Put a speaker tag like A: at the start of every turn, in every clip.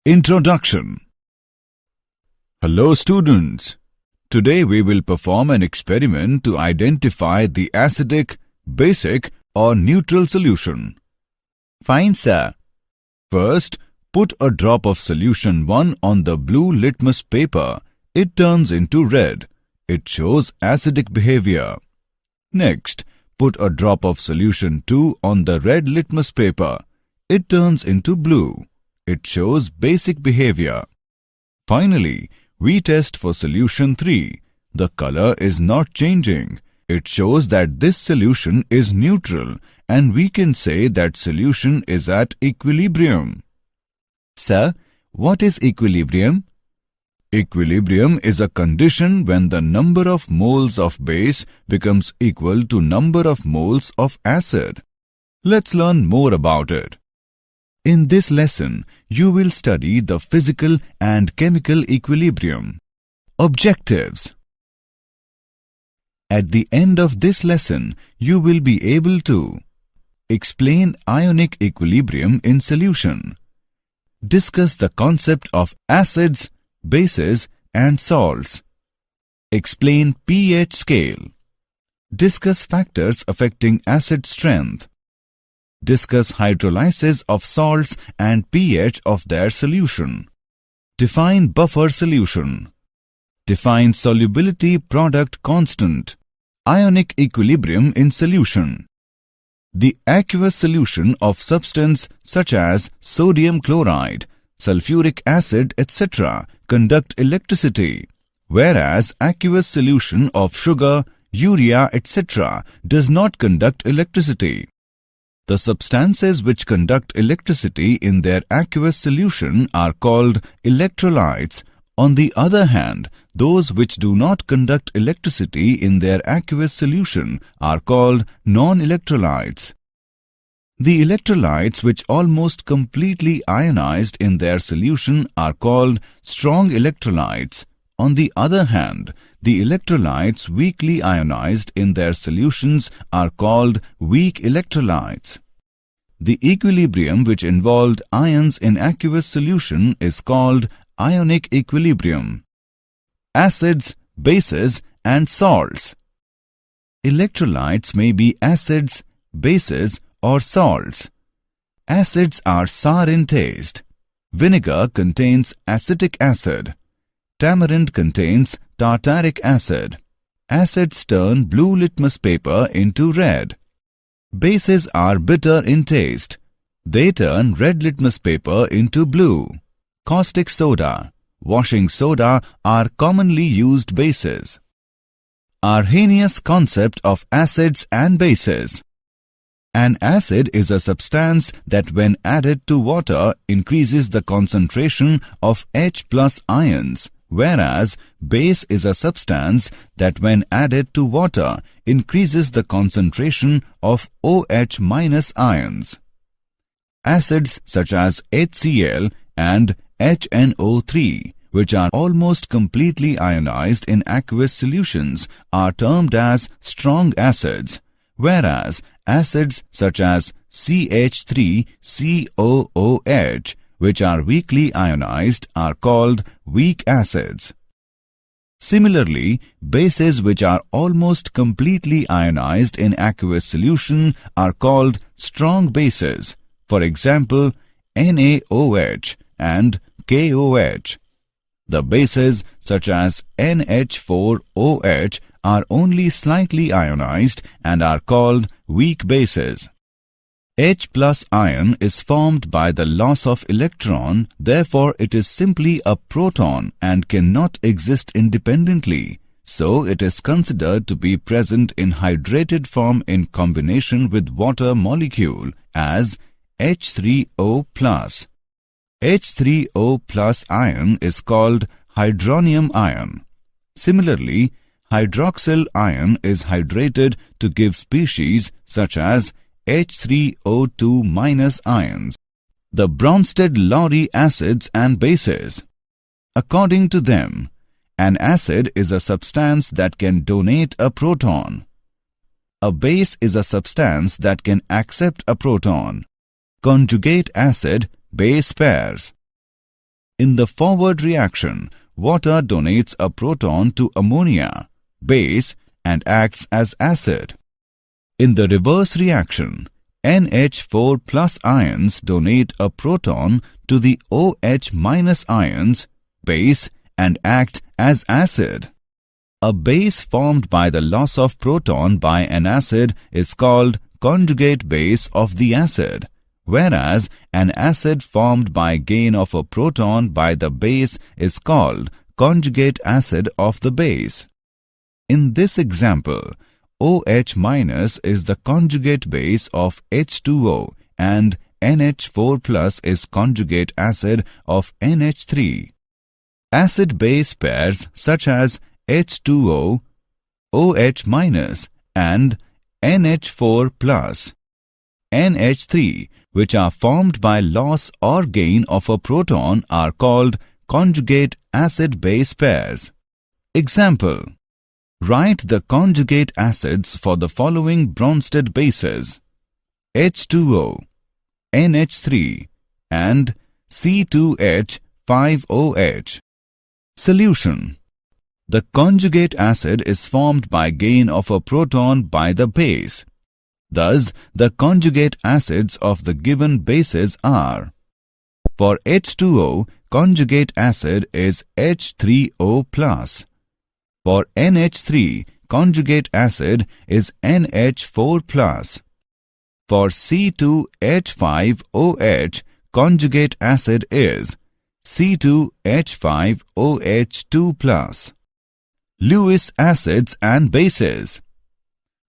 A: Introduction. Hello students. Today we will perform an experiment to identify the acidic, basic or neutral solution.
B: Fine, sir.
A: First, put a drop of solution 1 on the blue litmus paper. It turns into red. It shows acidic behavior. Next, put a drop of solution 2 on the red litmus paper. It turns into blue. It shows basic behavior. Finally, we test for solution 3. The color is not changing. It shows that this solution is neutral and we can say that solution is at equilibrium.
B: Sir, what is equilibrium?
A: Equilibrium is a condition when the number of moles of base becomes equal to number of moles of acid. Let's learn more about it. In this lesson, you will study the physical and chemical equilibrium. Objectives. At the end of this lesson, you will be able to explain ionic equilibrium in solution, discuss the concept of acids, bases and salts, explain pH scale, discuss factors affecting acid strength, discuss hydrolysis of salts and pH of their solution, define buffer solution, define solubility product constant, ionic equilibrium in solution. The aqueous solution of substance such as sodium chloride, sulfuric acid, etc. conduct electricity, whereas aqueous solution of sugar, urea, etc. does not conduct electricity. The substances which conduct electricity in their aqueous solution are called electrolytes. On the other hand, those which do not conduct electricity in their aqueous solution are called non-electrolytes. The electrolytes which almost completely ionized in their solution are called strong electrolytes. On the other hand, the electrolytes weakly ionized in their solutions are called weak electrolytes. The equilibrium which involved ions in aqueous solution is called ionic equilibrium. Acids, bases and salts. Electrolytes may be acids, bases or salts. Acids are sour in taste. Vinegar contains acetic acid. Tamarind contains tartaric acid. Acids turn blue litmus paper into red. Bases are bitter in taste. They turn red litmus paper into blue. Caustic soda, washing soda are commonly used bases. Arrhenius concept of acids and bases. An acid is a substance that when added to water increases the concentration of H+ ions, whereas base is a substance that when added to water increases the concentration of OH- ions. Acids such as HCl and HNO3, which are almost completely ionized in aqueous solutions, are termed as strong acids, whereas acids such as CH3COOH, which are weakly ionized, are called weak acids. Similarly, bases which are almost completely ionized in aqueous solution are called strong bases. For example, NaOH and KOH. The bases such as NH4OH are only slightly ionized and are called weak bases. H+ ion is formed by the loss of electron, therefore it is simply a proton and cannot exist independently. So it is considered to be present in hydrated form in combination with water molecule as H3O+. H3O+ ion is called hydronium ion. Similarly, hydroxyl ion is hydrated to give species such as H3O2- ions. The Bronsted-Lowry acids and bases. According to them, an acid is a substance that can donate a proton. A base is a substance that can accept a proton. Conjugate acid-base pairs. In the forward reaction, water donates a proton to ammonia, base, and acts as acid. In the reverse reaction, NH4 plus ions donate a proton to the OH minus ions, base, and act as acid. A base formed by the loss of proton by an acid is called conjugate base of the acid, whereas an acid formed by gain of a proton by the base is called conjugate acid of the base. In this example, OH minus is the conjugate base of H2O and NH4 plus is conjugate acid of NH3. Acid-base pairs such as H2O, OH minus and NH4 plus, NH3, which are formed by loss or gain of a proton, are called conjugate acid-base pairs. Example: write the conjugate acids for the following Bronsted bases: H2O, NH3 and C2H5OH. Solution: the conjugate acid is formed by gain of a proton by the base. Thus, the conjugate acids of the given bases are: for H2O, conjugate acid is H3O+. For NH3, conjugate acid is NH4+. For C2H5OH, conjugate acid is C2H5OH2+. Lewis acids and bases.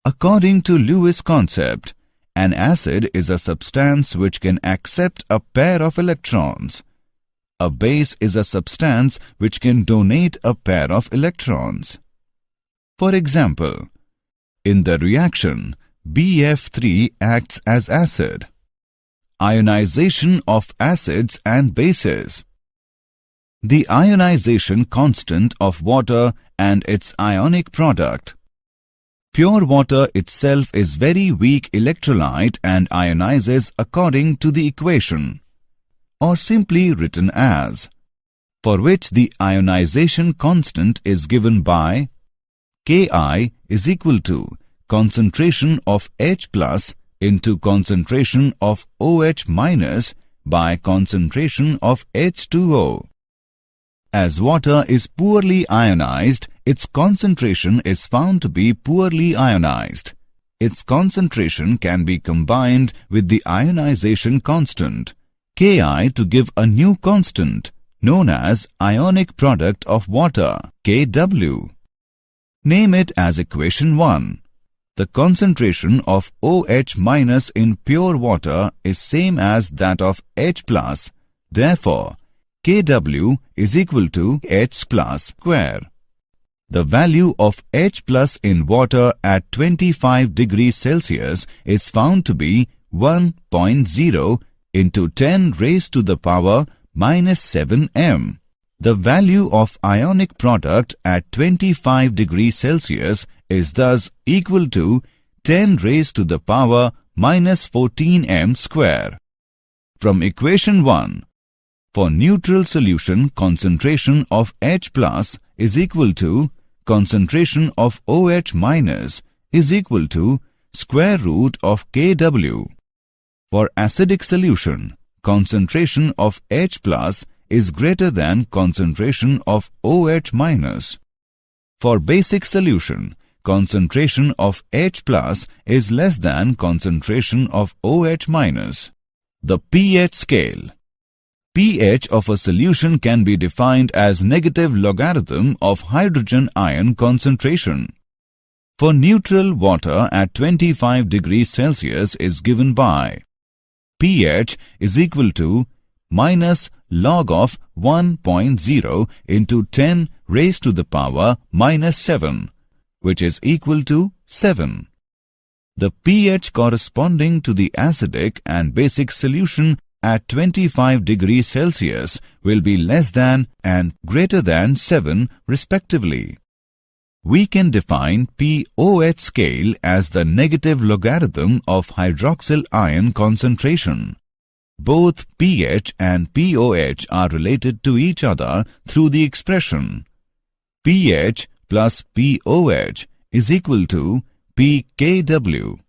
A: According to Lewis concept, an acid is a substance which can accept a pair of electrons. A base is a substance which can donate a pair of electrons. For example, in the reaction, BF3 acts as acid. Ionization of acids and bases. The ionization constant of water and its ionic product. Pure water itself is very weak electrolyte and ionizes according to the equation, or simply written as, for which the ionization constant is given by Ki is equal to concentration of H plus into concentration of OH minus by concentration of H2O. As water is poorly ionized, its concentration is found to be poorly ionized. Its concentration can be combined with the ionization constant, Ki, to give a new constant, known as ionic product of water, Kw. Name it as equation 1. The concentration of OH minus in pure water is same as that of H plus. Therefore, Kw is equal to H plus square. The value of H plus in water at 25 degrees Celsius is found to be 1.0 into 10 raised to the power minus 7 m. The value of ionic product at 25 degrees Celsius is thus equal to 10 raised to the power minus 14 m square. From equation 1, for neutral solution, concentration of H plus is equal to concentration of OH minus is equal to square root of Kw. For acidic solution, concentration of H plus is greater than concentration of OH minus. For basic solution, concentration of H plus is less than concentration of OH minus. The pH scale. pH of a solution can be defined as negative logarithm of hydrogen ion concentration. For neutral water at 25 degrees Celsius is given by pH is equal to minus log of 1.0 into 10 raised to the power minus 7, which is equal to 7. The pH corresponding to the acidic and basic solution at 25 degrees Celsius will be less than and greater than 7 respectively. We can define pOH scale as the negative logarithm of hydroxyl ion concentration. Both pH and pOH are related to each other through the expression pH plus pOH is equal to pKw.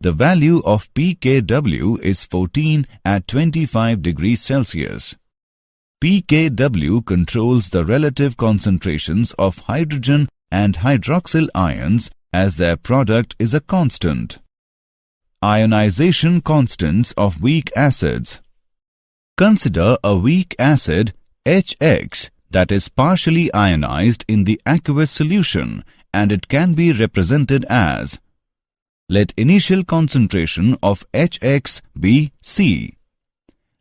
A: The value of pKw is 14 at 25 degrees Celsius. pKw controls the relative concentrations of hydrogen and hydroxyl ions as their product is a constant. Ionization constants of weak acids. Consider a weak acid HX that is partially ionized in the aqueous solution, and it can be represented as: let initial concentration of HX be C.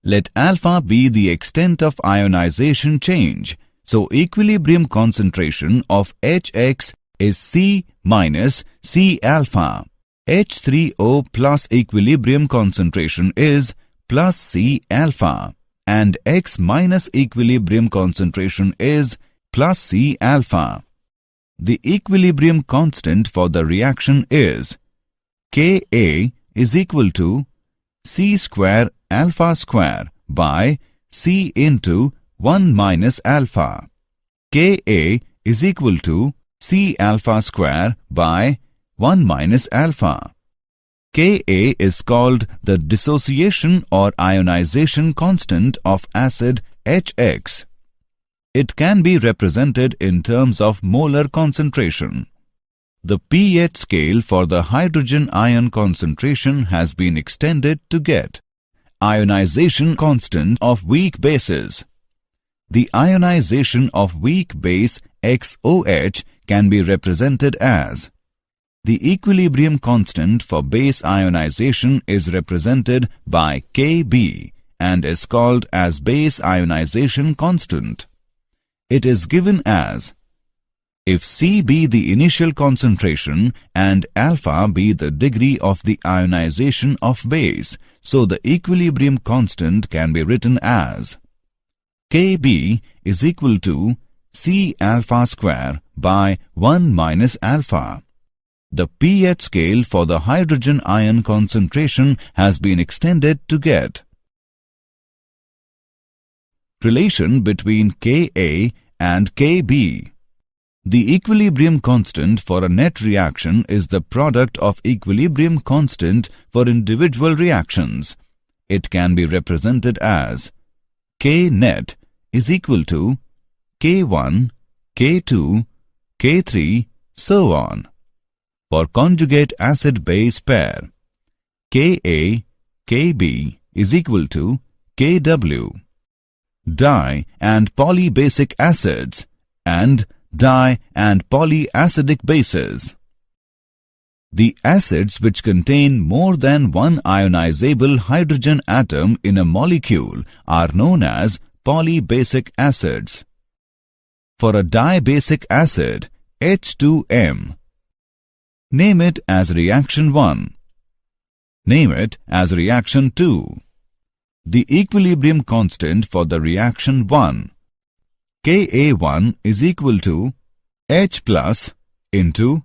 A: Let alpha be the extent of ionization change, so equilibrium concentration of HX is C minus C alpha. H3O plus equilibrium concentration is plus C alpha, and X minus equilibrium concentration is plus C alpha. The equilibrium constant for the reaction is Ka is equal to C square alpha square by C into 1 minus alpha. Ka is equal to C alpha square by 1 minus alpha. Ka is called the dissociation or ionization constant of acid HX. It can be represented in terms of molar concentration. The pH scale for the hydrogen ion concentration has been extended to get ionization constant of weak bases. The ionization of weak base XOH can be represented as: the equilibrium constant for base ionization is represented by Kb and is called as base ionization constant. It is given as: if C be the initial concentration and alpha be the degree of the ionization of base, so the equilibrium constant can be written as Kb is equal to C alpha square by 1 minus alpha. The pH scale for the hydrogen ion concentration has been extended to get relation between Ka and Kb. The equilibrium constant for a net reaction is the product of equilibrium constant for individual reactions. It can be represented as K net is equal to K1, K2, K3, so on. For conjugate acid-base pair, Ka, Kb is equal to Kw. Di- and polybasic acids and di- and polyacidic bases. The acids which contain more than one ionizable hydrogen atom in a molecule are known as polybasic acids. For a dibasic acid, H2M, name it as reaction 1. Name it as reaction 2. The equilibrium constant for the reaction 1, Ka1 is equal to H plus into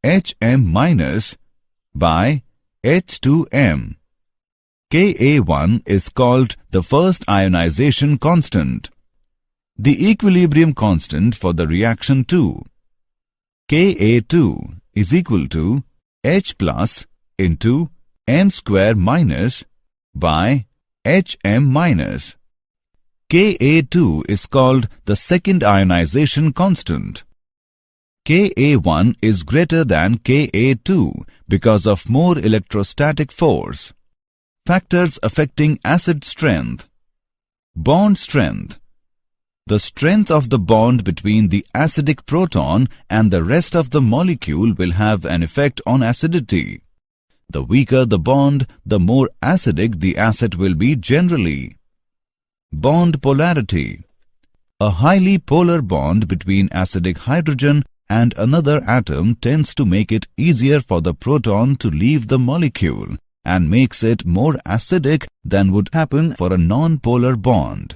A: Hm minus by H2M. Ka1 is called the first ionization constant. The equilibrium constant for the reaction 2, Ka2 is equal to H plus into M square minus by Hm minus. Ka2 is called the second ionization constant. Ka1 is greater than Ka2 because of more electrostatic force. Factors affecting acid strength. Bond strength. The strength of the bond between the acidic proton and the rest of the molecule will have an effect on acidity. The weaker the bond, the more acidic the acid will be generally. Bond polarity. A highly polar bond between acidic hydrogen and another atom tends to make it easier for the proton to leave the molecule and makes it more acidic than would happen for a non-polar bond.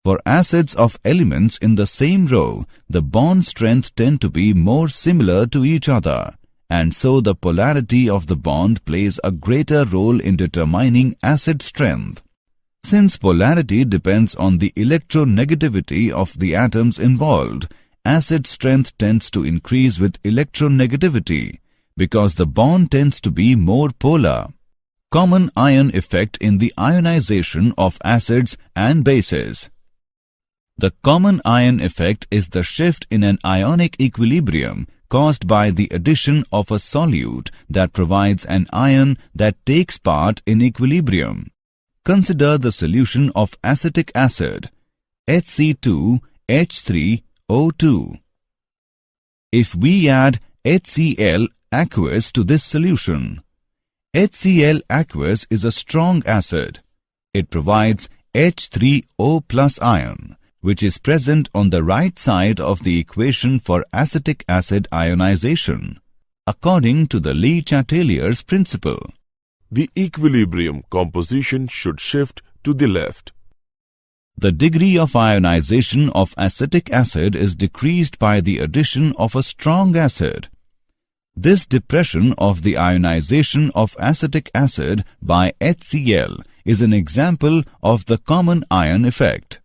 A: For acids of elements in the same row, the bond strength tend to be more similar to each other, and so the polarity of the bond plays a greater role in determining acid strength. Since polarity depends on the electronegativity of the atoms involved, acid strength tends to increase with electronegativity because the bond tends to be more polar. Common ion effect in the ionization of acids and bases. The common ion effect is the shift in an ionic equilibrium caused by the addition of a solute that provides an ion that takes part in equilibrium. Consider the solution of acetic acid, HC2H3O2. If we add HCl aqueous to this solution, HCl aqueous is a strong acid. It provides H3O plus ion, which is present on the right side of the equation for acetic acid ionization, according to the Le Chatelier's principle.
C: The equilibrium composition should shift to the left.
A: The degree of ionization of acetic acid is decreased by the addition of a strong acid. This depression of the ionization of acetic acid by HCl is an example of the common ion effect.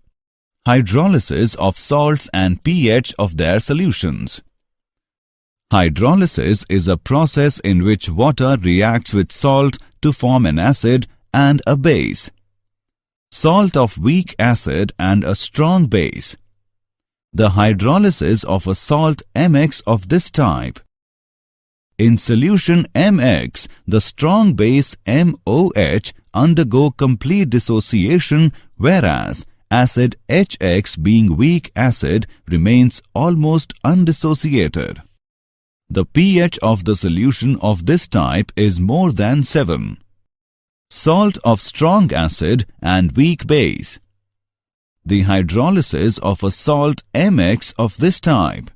A: Hydrolysis of salts and pH of their solutions. Hydrolysis is a process in which water reacts with salt to form an acid and a base. Salt of weak acid and a strong base. The hydrolysis of a salt MX of this type. In solution MX, the strong base MOH undergo complete dissociation, whereas acid HX, being weak acid, remains almost undissociated. The pH of the solution of this type is more than 7. Salt of strong acid and weak base. The hydrolysis of a salt MX of this type.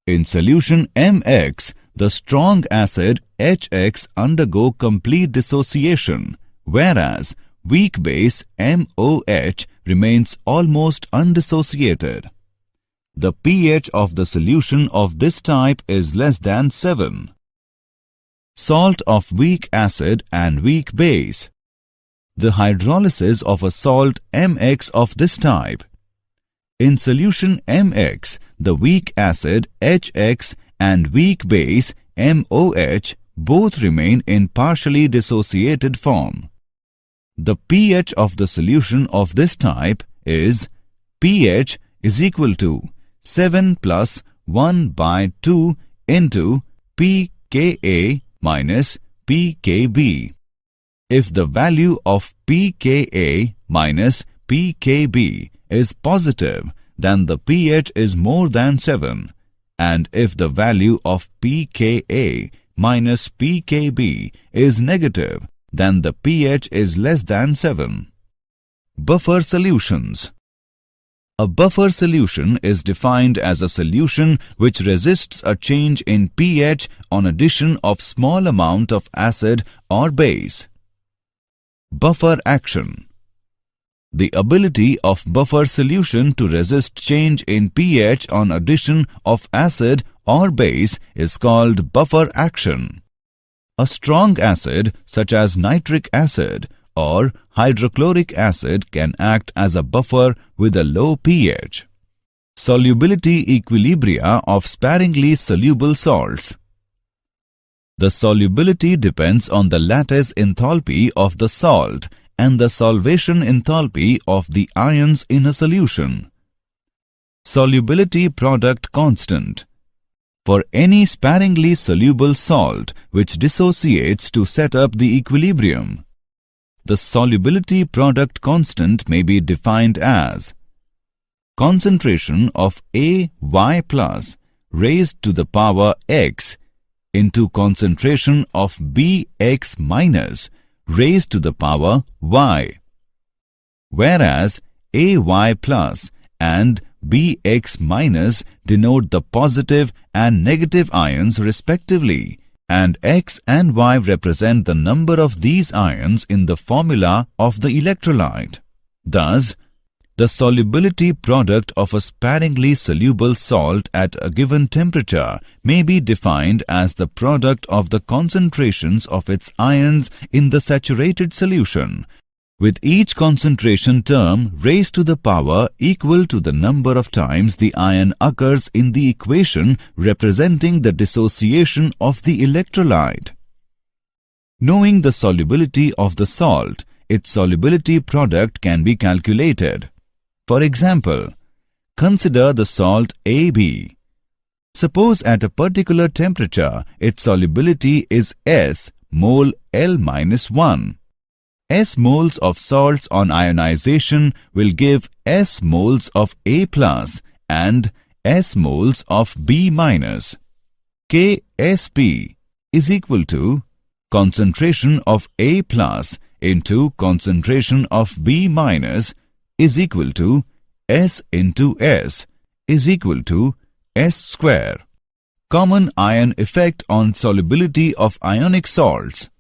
A: In solution MX, the strong acid HX undergo complete dissociation, whereas weak base MOH remains almost undissociated. The pH of the solution of this type is less than 7. Salt of weak acid and weak base. The hydrolysis of a salt MX of this type. In solution MX, the weak acid HX and weak base MOH both remain in partially dissociated form. The pH of the solution of this type is pH is equal to 7 plus 1 by 2 into pKa minus pKb. If the value of pKa minus pKb is positive, then the pH is more than 7, and if the value of pKa minus pKb is negative, then the pH is less than 7. Buffer solutions. A buffer solution is defined as a solution which resists a change in pH on addition of small amount of acid or base. Buffer action. The ability of buffer solution to resist change in pH on addition of acid or base is called buffer action. A strong acid such as nitric acid or hydrochloric acid can act as a buffer with a low pH. Solubility equilibria of sparingly soluble salts. The solubility depends on the lattice enthalpy of the salt and the solvation enthalpy of the ions in a solution. Solubility product constant. For any sparingly soluble salt which dissociates to set up the equilibrium, the solubility product constant may be defined as concentration of AY plus raised to the power X into concentration of BX minus raised to the power Y, whereas AY plus and Bx minus denote the positive and negative ions respectively, and X and Y represent the number of these ions in the formula of the electrolyte. Thus, The solubility product of a sparingly soluble salt at a given temperature may be defined as the product of the concentrations of its ions in the saturated solution, with each concentration term raised to the power equal to the number of times the ion occurs in the equation representing the dissociation of the electrolyte. Knowing the solubility of the salt, its solubility product can be calculated. For example, consider the salt AB. Suppose at a particular temperature, its solubility is S mole L-1. S moles of salts on ionization will give S moles of A plus and S moles of B minus. Ksp is equal to concentration of A plus into concentration of B minus is equal to S into S is equal to S square. Common ion effect on solubility of ionic salts.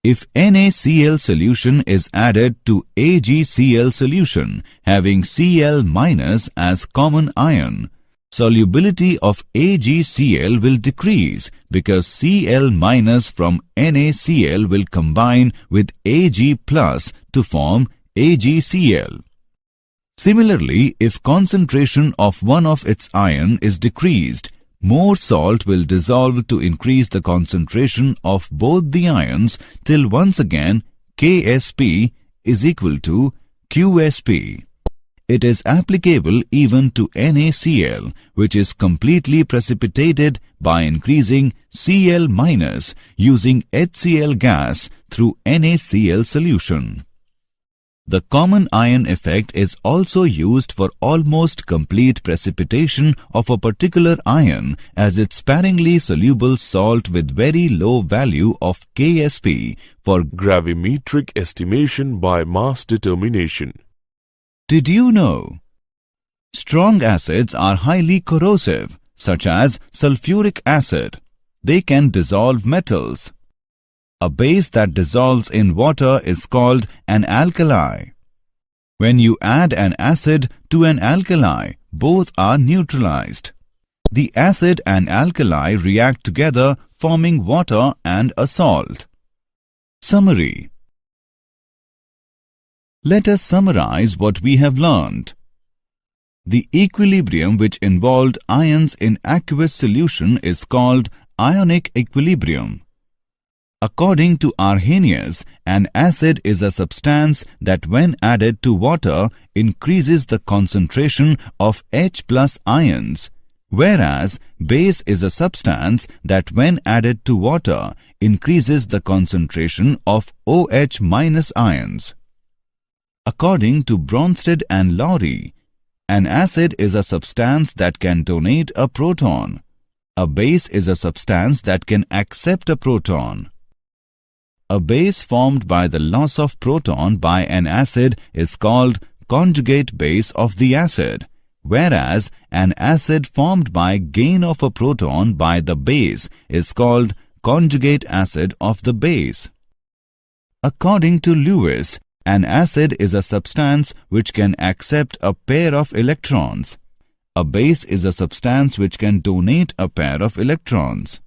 A: If NaCl solution is added to AgCl solution having Cl minus as common ion, solubility of AgCl will decrease because Cl minus from NaCl will combine with Ag plus to form AgCl. Similarly, if concentration of one of its ion is decreased, more salt will dissolve to increase the concentration of both the ions till once again Ksp is equal to Qsp. It is applicable even to NaCl, which is completely precipitated by increasing Cl minus using HCl gas through NaCl solution. The common ion effect is also used for almost complete precipitation of a particular ion as its sparingly soluble salt with very low value of Ksp for
C: gravimetric estimation by mass determination.
A: Did you know? Strong acids are highly corrosive, such as sulfuric acid. They can dissolve metals. A base that dissolves in water is called an alkali. When you add an acid to an alkali, both are neutralized. The acid and alkali react together, forming water and a salt. Summary. Let us summarize what we have learned. The equilibrium which involved ions in aqueous solution is called ionic equilibrium. According to Arrhenius, an acid is a substance that when added to water increases the concentration of H plus ions, whereas base is a substance that when added to water increases the concentration of OH minus ions. According to Bronsted and Lowry, an acid is a substance that can donate a proton. A base is a substance that can accept a proton. A base formed by the loss of proton by an acid is called conjugate base of the acid, whereas an acid formed by gain of a proton by the base is called conjugate acid of the base. According to Lewis, an acid is a substance which can accept a pair of electrons. A base is a substance which can donate a pair of electrons.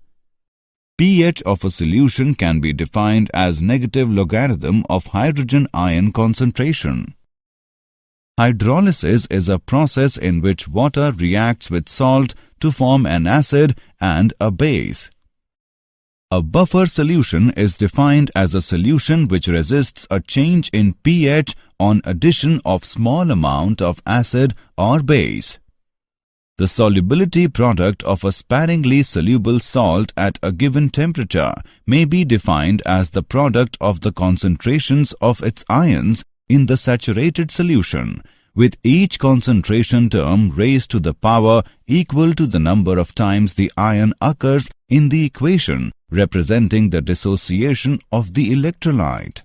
A: pH of a solution can be defined as negative logarithm of hydrogen ion concentration. Hydrolysis is a process in which water reacts with salt to form an acid and a base. A buffer solution is defined as a solution which resists a change in pH on addition of small amount of acid or base. The solubility product of a sparingly soluble salt at a given temperature may be defined as the product of the concentrations of its ions in the saturated solution, with each concentration term raised to the power equal to the number of times the ion occurs in the equation representing the dissociation of the electrolyte.